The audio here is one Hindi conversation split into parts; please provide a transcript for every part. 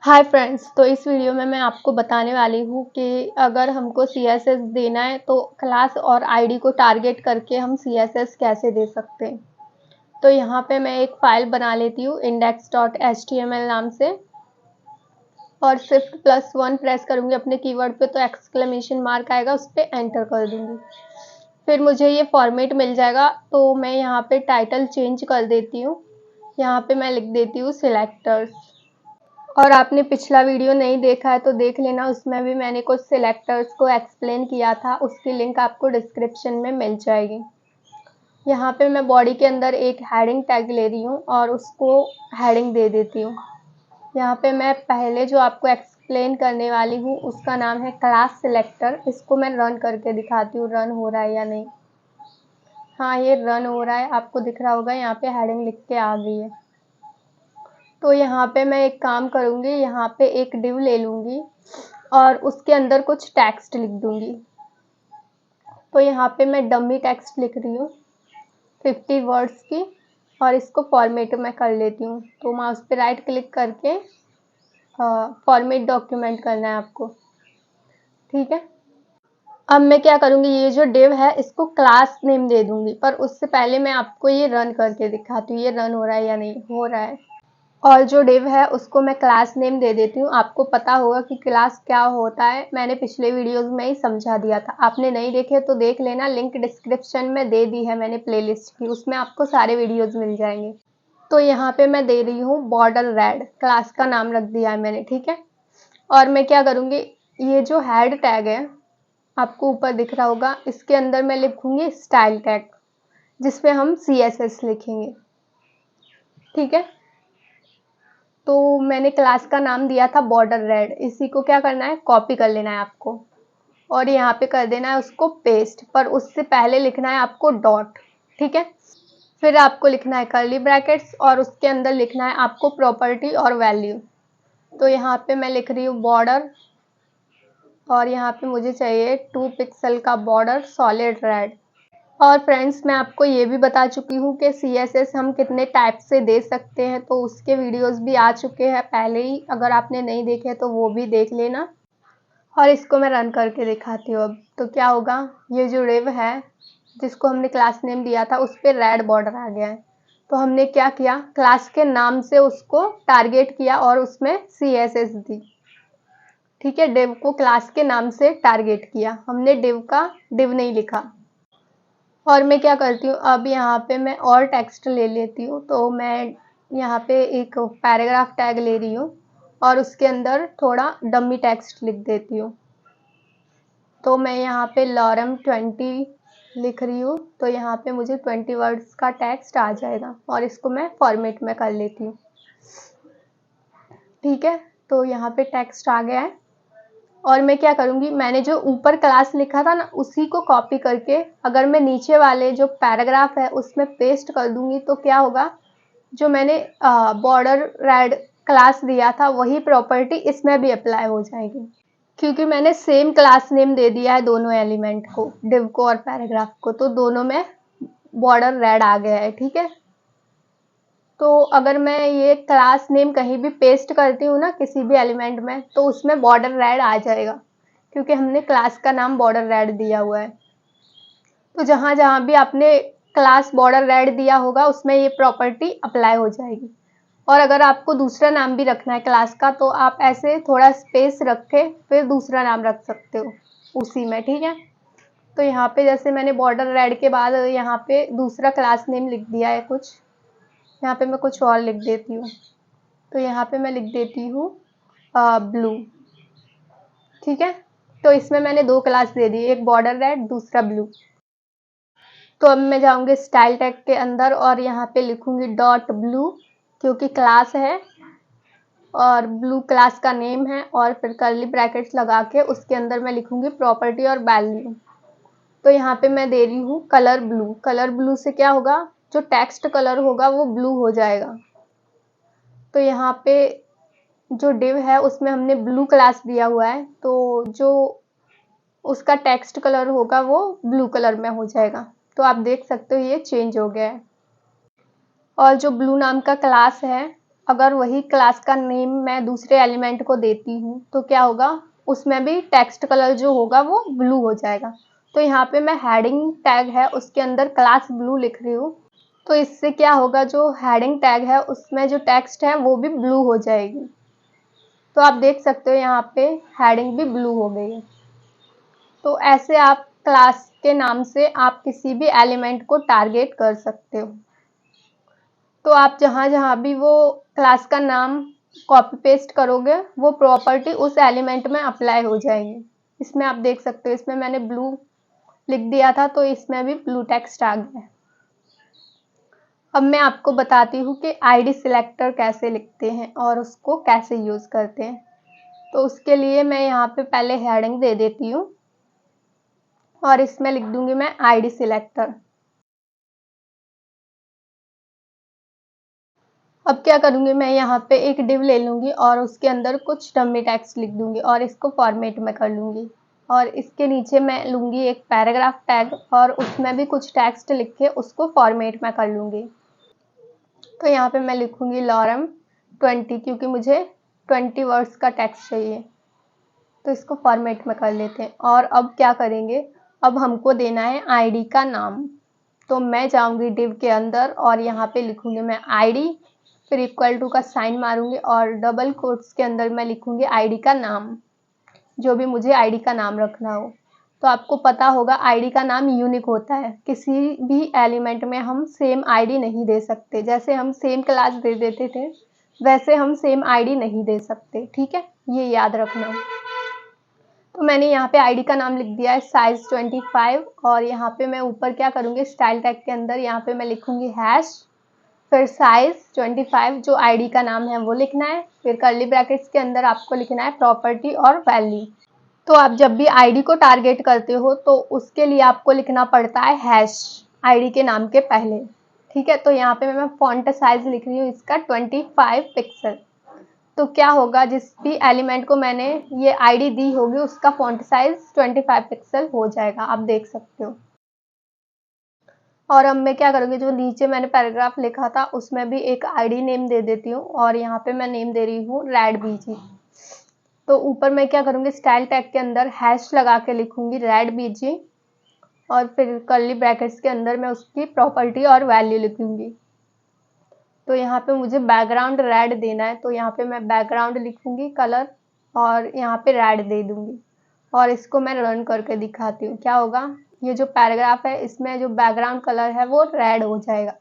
हाय फ्रेंड्स, तो इस वीडियो में मैं आपको बताने वाली हूँ कि अगर हमको सीएसएस देना है तो क्लास और आईडी को टारगेट करके हम सीएसएस कैसे दे सकते हैं। तो यहाँ पे मैं एक फ़ाइल बना लेती हूँ index.html नाम से और Shift+1 प्रेस करूँगी अपने कीवर्ड पे तो एक्सक्लेमेशन मार्क आएगा, उस पर एंटर कर दूँगी। फिर मुझे ये फॉर्मेट मिल जाएगा तो मैं यहाँ पे टाइटल चेंज कर देती हूँ। यहाँ पे मैं लिख देती हूँ सिलेक्टर्स। और आपने पिछला वीडियो नहीं देखा है तो देख लेना, उसमें भी मैंने कुछ सिलेक्टर्स को एक्सप्लेन किया था, उसकी लिंक आपको डिस्क्रिप्शन में मिल जाएगी। यहाँ पे मैं बॉडी के अंदर एक हेडिंग टैग ले रही हूँ और उसको हेडिंग दे देती हूँ। यहाँ पे मैं पहले जो आपको एक्सप्लेन करने वाली हूँ उसका नाम है क्लास सिलेक्टर। इसको मैं रन करके दिखाती हूँ रन हो रहा है या नहीं। हाँ, ये रन हो रहा है, आपको दिख रहा होगा, यहाँ पे हेडिंग लिख के आ गई है। तो यहाँ पे मैं एक काम करूँगी, यहाँ पे एक डिव ले लूँगी और उसके अंदर कुछ टेक्स्ट लिख दूँगी। तो यहाँ पे मैं डमी टेक्स्ट लिख रही हूँ 50 वर्ड्स की और इसको फॉर्मेट में कर लेती हूँ। तो माउस पे राइट क्लिक करके फॉर्मेट डॉक्यूमेंट करना है आपको, ठीक है। अब मैं क्या करूँगी, ये जो डिव है इसको क्लास नेम दे दूँगी, पर उससे पहले मैं आपको ये रन करके दिखाती हूँ ये रन हो रहा है या नहीं हो रहा है। और जो डिव है उसको मैं क्लास नेम दे देती हूँ। आपको पता होगा कि क्लास क्या होता है, मैंने पिछले वीडियोस में ही समझा दिया था, आपने नहीं देखे तो देख लेना, लिंक डिस्क्रिप्शन में दे दी है मैंने प्लेलिस्ट की, उसमें आपको सारे वीडियोस मिल जाएंगे। तो यहाँ पे मैं दे रही हूँ बॉर्डर रेड, क्लास का नाम रख दिया है मैंने, ठीक है। और मैं क्या करूँगी, ये जो हेड टैग है आपको ऊपर दिख रहा होगा, इसके अंदर मैं लिखूँगी स्टाइल टैग, जिसपे हम CSS लिखेंगे, ठीक है। तो मैंने क्लास का नाम दिया था बॉर्डर रेड, इसी को क्या करना है, कॉपी कर लेना है आपको और यहाँ पे कर देना है उसको पेस्ट, पर उससे पहले लिखना है आपको डॉट, ठीक है। फिर आपको लिखना है कर्ली ब्रैकेट्स और उसके अंदर लिखना है आपको प्रॉपर्टी और वैल्यू। तो यहाँ पे मैं लिख रही हूँ बॉर्डर और यहाँ पे मुझे चाहिए 2 पिक्सल का बॉर्डर सॉलिड रेड। और फ्रेंड्स, मैं आपको ये भी बता चुकी हूँ कि CSS हम कितने टाइप से दे सकते हैं, तो उसके वीडियोस भी आ चुके हैं पहले ही, अगर आपने नहीं देखे तो वो भी देख लेना। और इसको मैं रन करके दिखाती हूँ अब। तो क्या होगा, ये जो डिव है जिसको हमने क्लास नेम दिया था उस पर रेड बॉर्डर आ गया है। तो हमने क्या किया, क्लास के नाम से उसको टारगेट किया और उसमें CSS दी, ठीक है। डिव को क्लास के नाम से टारगेट किया हमने, डिव नहीं लिखा। और मैं क्या करती हूँ, अब यहाँ पे मैं और टेक्स्ट ले लेती हूँ। तो मैं यहाँ पे एक पैराग्राफ टैग ले रही हूँ और उसके अंदर थोड़ा डमी टेक्स्ट लिख देती हूँ। तो मैं यहाँ पे लॉरम 20 लिख रही हूँ, तो यहाँ पे मुझे 20 वर्ड्स का टेक्स्ट आ जाएगा और इसको मैं फॉर्मेट में कर लेती हूँ, ठीक है। तो यहाँ पे टेक्स्ट आ गया है और मैं क्या करूँगी, मैंने जो ऊपर क्लास लिखा था ना उसी को कॉपी करके अगर मैं नीचे वाले जो पैराग्राफ है उसमें पेस्ट कर दूंगी तो क्या होगा, जो मैंने बॉर्डर रेड क्लास दिया था वही प्रॉपर्टी इसमें भी अप्लाई हो जाएगी, क्योंकि मैंने सेम क्लास नेम दे दिया है दोनों एलिमेंट को, डिव को और पैराग्राफ को, तो दोनों में बॉर्डर रेड आ गया है, ठीक है। तो अगर मैं ये क्लास नेम कहीं भी पेस्ट करती हूँ ना किसी भी एलिमेंट में तो उसमें बॉर्डर रेड आ जाएगा, क्योंकि हमने क्लास का नाम बॉर्डर रेड दिया हुआ है। तो जहाँ जहाँ भी आपने क्लास बॉर्डर रेड दिया होगा उसमें ये प्रॉपर्टी अप्लाई हो जाएगी। और अगर आपको दूसरा नाम भी रखना है क्लास का तो आप ऐसे थोड़ा स्पेस रख के फिर दूसरा नाम रख सकते हो उसी में, ठीक है। तो यहाँ पे जैसे मैंने बॉर्डर रेड के बाद यहाँ पे दूसरा क्लास नेम लिख दिया है कुछ, यहाँ पे मैं कुछ और लिख देती हूँ। तो यहाँ पे मैं लिख देती हूँ ब्लू, ठीक है। तो इसमें मैंने दो क्लास दे दी, एक बॉर्डर रेड दूसरा ब्लू। तो अब मैं जाऊँगी स्टाइल टैग के अंदर और यहाँ पे लिखूँगी डॉट ब्लू, क्योंकि क्लास है और ब्लू क्लास का नेम है, और फिर कर्ली ब्रैकेट्स लगा के उसके अंदर मैं लिखूँगी प्रॉपर्टी और वैल्यू। तो यहाँ पे मैं दे रही हूँ कलर ब्लू। कलर ब्लू से क्या होगा, जो टेक्स्ट कलर होगा वो ब्लू हो जाएगा। तो यहाँ पे जो डिव है उसमें हमने ब्लू क्लास दिया हुआ है, तो जो उसका टेक्स्ट कलर होगा वो ब्लू कलर में हो जाएगा। तो आप देख सकते हो ये चेंज हो गया है। और जो ब्लू नाम का क्लास है अगर वही क्लास का नेम मैं दूसरे एलिमेंट को देती हूँ तो क्या होगा, उसमें भी टेक्स्ट कलर जो होगा वो ब्लू हो जाएगा। तो यहाँ पे मैं हेडिंग टैग है उसके अंदर क्लास ब्लू लिख रही हूँ, तो इससे क्या होगा, जो हेडिंग टैग है उसमें जो टेक्स्ट है वो भी ब्लू हो जाएगी। तो आप देख सकते हो यहाँ पे हेडिंग भी ब्लू हो गई है। तो ऐसे आप क्लास के नाम से आप किसी भी एलिमेंट को टारगेट कर सकते हो। तो आप जहाँ जहाँ भी वो क्लास का नाम कॉपी पेस्ट करोगे वो प्रॉपर्टी उस एलिमेंट में अप्लाई हो जाएगी। इसमें आप देख सकते हो, इसमें मैंने ब्लू लिख दिया था तो इसमें भी ब्लू टेक्स्ट आ गया है। अब मैं आपको बताती हूँ कि आईडी सिलेक्टर कैसे लिखते हैं और उसको कैसे यूज़ करते हैं। तो उसके लिए मैं यहाँ पे पहले हेडिंग दे देती हूँ और इसमें लिख दूंगी मैं आईडी सिलेक्टर। अब क्या करूंगी, मैं यहाँ पे एक डिव ले लूंगी और उसके अंदर कुछ डमी टेक्स्ट लिख दूंगी और इसको फॉर्मेट में कर लूंगी। और इसके नीचे मैं लूंगी एक पैराग्राफ टैग और उसमें भी कुछ टेक्स्ट लिख के उसको फॉर्मेट में कर लूंगी। तो यहाँ पे मैं लिखूंगी लॉरम 20, क्योंकि मुझे 20 वर्ड्स का टेक्स्ट चाहिए। तो इसको फॉर्मेट में कर लेते हैं। और अब क्या करेंगे, अब हमको देना है आईडी का नाम। तो मैं जाऊंगी डिव के अंदर और यहाँ पे लिखूंगी मैं आईडी, फिर इक्वल टू का साइन मारूंगी और डबल कोट्स के अंदर मैं लिखूंगी आईडी का नाम, जो भी मुझे आईडी का नाम रखना हो। तो आपको पता होगा आईडी का नाम यूनिक होता है, किसी भी एलिमेंट में हम सेम आईडी नहीं दे सकते। जैसे हम सेम क्लास दे देते थे वैसे हम सेम आईडी नहीं दे सकते, ठीक है, ये याद रखना। तो मैंने यहाँ पे आईडी का नाम लिख दिया है साइज 25 और यहाँ पे मैं ऊपर क्या करूँगी, स्टाइल टैग के अंदर यहाँ पे मैं लिखूंगी हैश, फिर साइज 25 जो आईडी का नाम है वो लिखना है, फिर कर्ली ब्रैकेट्स के अंदर आपको लिखना है प्रॉपर्टी और वैल्यू। तो आप जब भी आईडी को टारगेट करते हो तो उसके लिए आपको लिखना पड़ता है हैश आईडी के नाम के पहले, ठीक है। तो यहाँ पे मैं फॉन्ट साइज लिख रही हूँ इसका 25 पिक्सल। तो क्या होगा, जिस भी एलिमेंट को मैंने ये आईडी दी होगी उसका फॉन्ट साइज 25 पिक्सल हो जाएगा, आप देख सकते हो। और अब मैं क्या करूँगी, जो नीचे मैंने पैराग्राफ लिखा था उसमें भी एक आईडी नेम दे देती हूँ और यहाँ पे मैं नेम दे रही हूँ रेड बीजी। तो ऊपर मैं क्या करूँगी, स्टाइल टैग के अंदर हैश लगा के लिखूंगी रेड बीजी और फिर कर्ली ब्रैकेट्स के अंदर मैं उसकी प्रॉपर्टी और वैल्यू लिखूंगी। तो यहाँ पे मुझे बैकग्राउंड रेड देना है, तो यहाँ पे मैं बैकग्राउंड लिखूंगी कलर और यहाँ पे रेड दे दूंगी और इसको मैं रन करके दिखाती हूँ। क्या होगा, ये जो पैराग्राफ है इसमें जो बैकग्राउंड कलर है वो रेड हो जाएगा।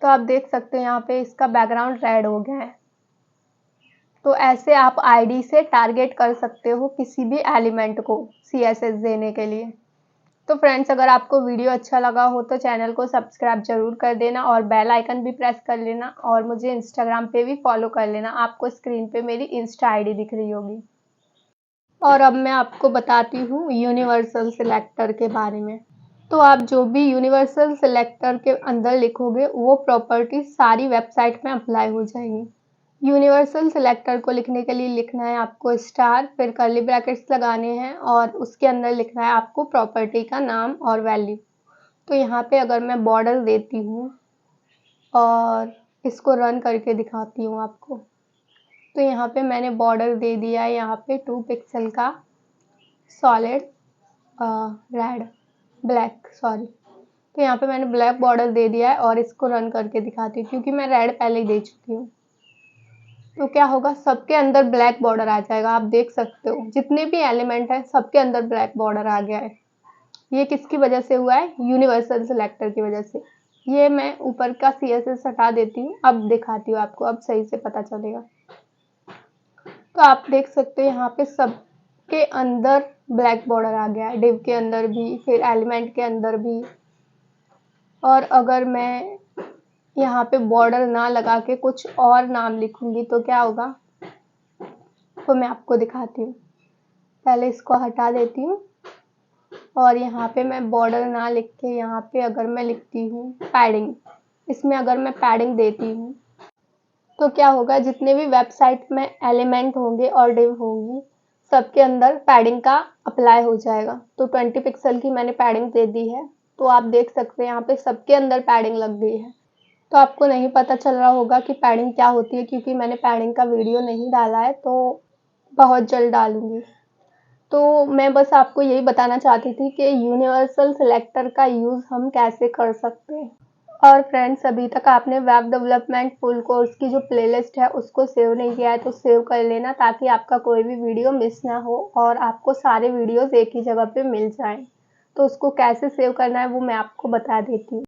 तो आप देख सकते हो यहाँ पे इसका बैकग्राउंड रेड हो गया है। तो ऐसे आप आईडी से टारगेट कर सकते हो किसी भी एलिमेंट को सीएसएस देने के लिए। तो फ्रेंड्स, अगर आपको वीडियो अच्छा लगा हो तो चैनल को सब्सक्राइब जरूर कर देना और बेल आइकन भी प्रेस कर लेना और मुझे इंस्टाग्राम पे भी फॉलो कर लेना। आपको स्क्रीन पे मेरी इंस्टा आईडी दिख रही होगी। और अब मैं आपको बताती हूँ यूनिवर्सल सिलेक्टर के बारे में। तो आप जो भी यूनिवर्सल सिलेक्टर के अंदर लिखोगे वो प्रॉपर्टी सारी वेबसाइट में अप्लाई हो जाएगी। यूनिवर्सल सिलेक्टर को लिखने के लिए लिखना है आपको स्टार, फिर कर्ली ब्रैकेट्स लगाने हैं और उसके अंदर लिखना है आपको प्रॉपर्टी का नाम और वैल्यू। तो यहाँ पे अगर मैं बॉर्डर देती हूँ और इसको रन करके दिखाती हूँ आपको, तो यहाँ पे मैंने बॉर्डर दे दिया है यहाँ पे 2 पिक्सल का सॉलिड रेड ब्लैक सॉरी। तो यहाँ पे मैंने ब्लैक बॉर्डर दे दिया है और इसको रन करके दिखाती हूँ क्योंकि मैं रेड पहले ही दे चुकी हूँ। तो क्या होगा, सबके अंदर ब्लैक बॉर्डर आ जाएगा। आप देख सकते हो जितने भी एलिमेंट है सबके अंदर ब्लैक बॉर्डर आ गया है। ये किसकी वजह से हुआ है, यूनिवर्सल सिलेक्टर की वजह से। ये मैं ऊपर का सीएसएस हटा देती हूँ, अब दिखाती हूँ आपको, अब सही से पता चलेगा। तो आप देख सकते हो यहाँ पे सबके अंदर ब्लैक बॉर्डर आ गया है, डिव के अंदर भी, फिर एलिमेंट के अंदर भी। और अगर मैं यहाँ पे बॉर्डर ना लगा के कुछ और नाम लिखूंगी तो क्या होगा, तो मैं आपको दिखाती हूँ। पहले इसको हटा देती हूँ और यहाँ पे मैं बॉर्डर ना लिख के यहाँ पे अगर मैं लिखती हूँ पैडिंग, इसमें अगर मैं पैडिंग देती हूँ तो क्या होगा, जितने भी वेबसाइट में एलिमेंट होंगे और डिव होंगी सबके अंदर पैडिंग का अप्लाई हो जाएगा। तो 20 पिक्सल की मैंने पैडिंग दे दी है, तो आप देख सकते हैं यहाँ पे सबके अंदर पैडिंग लग गई है। तो आपको नहीं पता चल रहा होगा कि पैडिंग क्या होती है, क्योंकि मैंने पैडिंग का वीडियो नहीं डाला है, तो बहुत जल्द डालूंगी। तो मैं बस आपको यही बताना चाहती थी कि यूनिवर्सल सिलेक्टर का यूज़ हम कैसे कर सकते हैं। और फ्रेंड्स, अभी तक आपने वेब डेवलपमेंट फुल कोर्स की जो प्लेलिस्ट है उसको सेव नहीं किया है तो सेव कर लेना, ताकि आपका कोई भी वीडियो मिस ना हो और आपको सारे वीडियोस एक ही जगह पे मिल जाएं। तो उसको कैसे सेव करना है वो मैं आपको बता देती हूँ।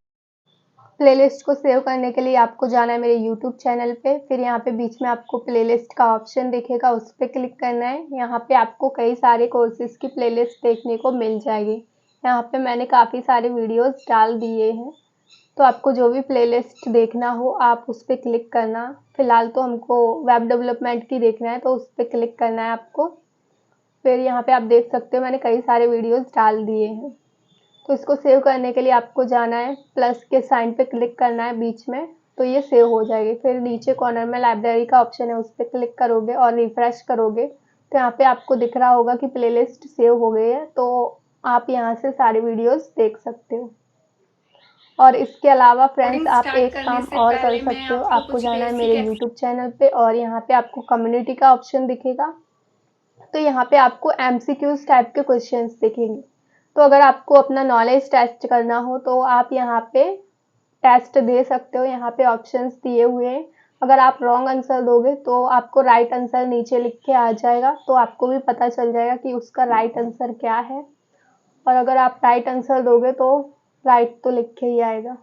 प्लेलिस्ट को सेव करने के लिए आपको जाना है मेरे यूट्यूब चैनल पे, फिर यहाँ पे बीच में आपको प्लेलिस्ट का ऑप्शन दिखेगा, उस पर क्लिक करना है। यहाँ पे आपको कई सारे कोर्सेज की प्लेलिस्ट देखने को मिल जाएगी। यहाँ पे मैंने काफ़ी सारे वीडियोस डाल दिए हैं, तो आपको जो भी प्लेलिस्ट देखना हो आप उस पर क्लिक करना। फिलहाल तो हमको वेब डेवलपमेंट की देखना है, तो उस पर क्लिक करना है आपको। फिर यहाँ पे आप देख सकते हो मैंने कई सारे वीडियोस डाल दिए हैं। तो इसको सेव करने के लिए आपको जाना है, प्लस के साइन पे क्लिक करना है बीच में, तो ये सेव हो जाएगी। फिर नीचे कॉर्नर में लाइब्रेरी का ऑप्शन है, उस पर क्लिक करोगे और रिफ्रेश करोगे तो यहाँ पे आपको दिख रहा होगा कि प्लेलिस्ट सेव हो गई है, तो आप यहाँ से सारे वीडियोस देख सकते हो। और इसके अलावा फ्रेंड्स, रिकॉर्डिंग आप स्टार्ट एक करने काम से और कर पहले मैं सकते हो। आपको आपको कुछ जाना है बेसिक मेरे यूट्यूब चैनल पे और यहाँ पे आपको कम्युनिटी का ऑप्शन दिखेगा। तो यहाँ पे आपको एमसीक्यूज टाइप के क्वेश्चंस दिखेंगे। तो अगर आपको अपना नॉलेज टेस्ट करना हो तो आप यहाँ पे टेस्ट दे सकते हो। यहाँ पे ऑप्शंस दिए हुए हैं। अगर आप रॉन्ग आंसर दोगे तो आपको राइट आंसर नीचे लिख के आ जाएगा, तो आपको भी पता चल जाएगा कि उसका राइट आंसर क्या है। और अगर आप राइट आंसर दोगे तो राइट तो लिख के ही आएगा।